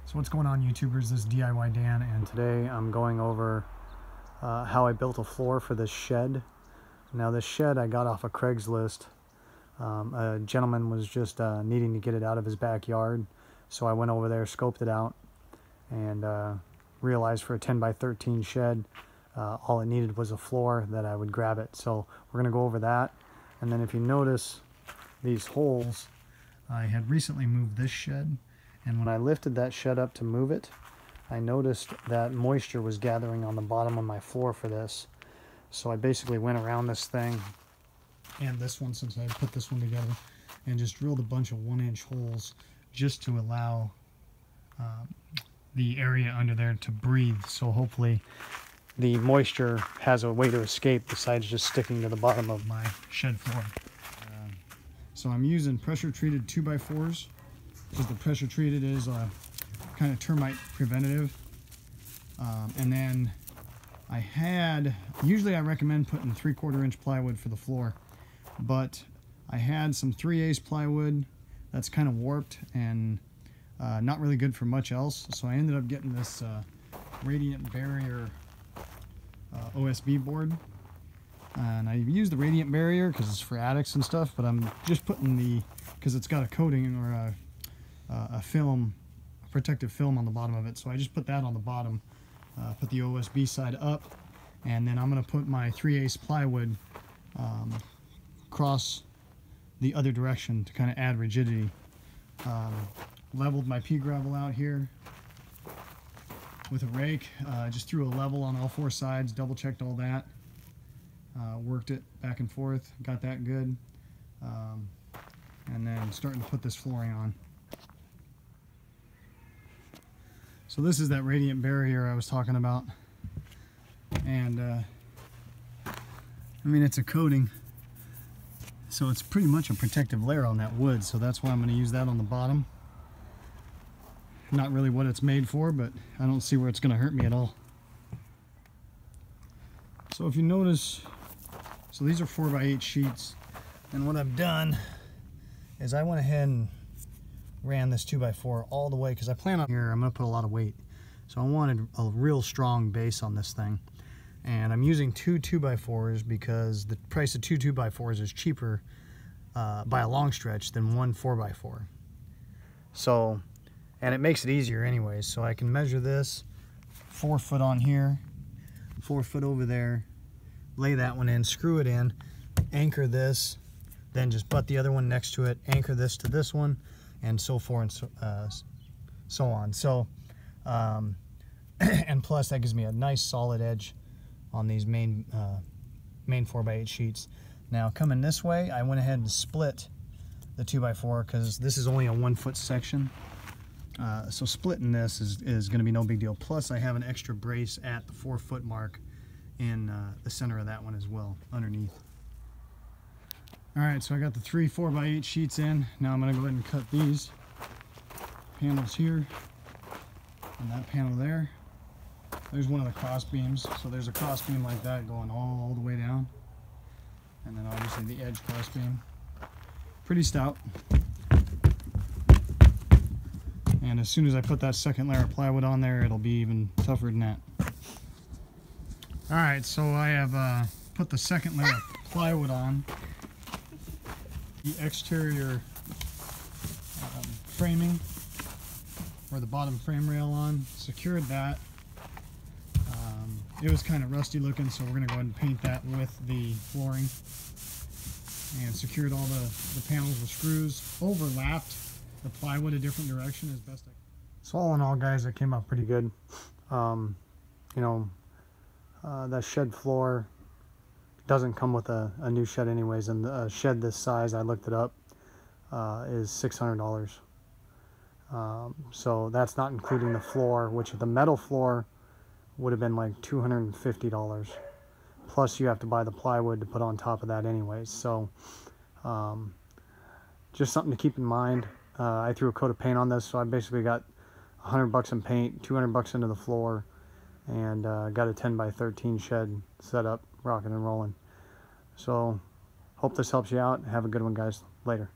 So what's going on, YouTubers? This is DIY Dan, and today I'm going over how I built a floor for this shed. Now this shed I got off of Craigslist. A gentleman was just needing to get it out of his backyard, so I went over there, scoped it out, and realized for a 10 by 13 shed all it needed was a floor that I would grab it. So we're going to go over that, and then if you notice these holes, I had recently moved this shed. And when I lifted that shed up to move it, I noticed that moisture was gathering on the bottom of my floor for this. So I basically went around this thing and this one, since I put this one together, and just drilled a bunch of 1-inch holes just to allow the area under there to breathe. So hopefully the moisture has a way to escape besides just sticking to the bottom of my shed floor. So I'm using pressure treated 2x4s. Because the pressure treated is kind of termite preventative. And then usually I recommend putting 3/4 inch plywood for the floor, but I had some 3/8 plywood that's kind of warped and not really good for much else. So I ended up getting this Radiant Barrier OSB board. And I use the Radiant Barrier because it's for attics and stuff, but I'm just putting because it's got a coating or a protective film on the bottom of it, so I just put that on the bottom, put the OSB side up, and then I'm going to put my 3/8 plywood across the other direction to kind of add rigidity. Leveled my pea gravel out here with a rake, just threw a level on all 4 sides, double checked all that, worked it back and forth, got that good, and then starting to put this flooring on. So this is that Radiant Barrier I was talking about, and I mean, it's a coating, so it's pretty much a protective layer on that wood, so that's why I'm going to use that on the bottom. Not really what it's made for, but I don't see where it's going to hurt me at all. So if you notice, so these are 4x8 sheets, and what I've done is I went ahead and ran this 2x4 all the way, because I plan on here I'm going to put a lot of weight, so I wanted a real strong base on this thing. And I'm using 2 2x4s because the price of 2 2x4s is cheaper by a long stretch than 1 4x4. So, and it makes it easier anyways, so I can measure this 4 foot on here, 4 foot over there, lay that one in, screw it in, anchor this, then just butt the other one next to it, anchor this to this one, and so forth and so on. So and plus that gives me a nice solid edge on these main 4x8 sheets. Now coming this way, I went ahead and split the 2x4 because this is only a 1 foot section, so splitting this is going to be no big deal. Plus I have an extra brace at the 4 foot mark in the center of that one as well, underneath. Alright, so I got the 3 4x8 sheets in. Now I'm going to go ahead and cut these panels here and that panel there. There's one of the cross beams, so there's a cross beam like that going all the way down, and then obviously the edge cross beam. Pretty stout. And as soon as I put that second layer of plywood on there, it'll be even tougher than that. Alright, so I have put the second layer of plywood on. The exterior framing, or the bottom frame rail on, secured that. It was kind of rusty looking, so we're going to go ahead and paint that with the flooring, and secured all the panels with screws, overlapped the plywood a different direction as best I could. So all in all, guys, it came out pretty good. You know, that shed floor doesn't come with a new shed anyways, and a shed this size, I looked it up, is $600. So that's not including the floor, which the metal floor would have been like $250. Plus you have to buy the plywood to put on top of that anyways. So just something to keep in mind. I threw a coat of paint on this, so I basically got $100 in paint, $200 into the floor, and got a 10 by 13 shed set up, rocking and rolling. So hope this helps you out. Have a good one, guys. Later.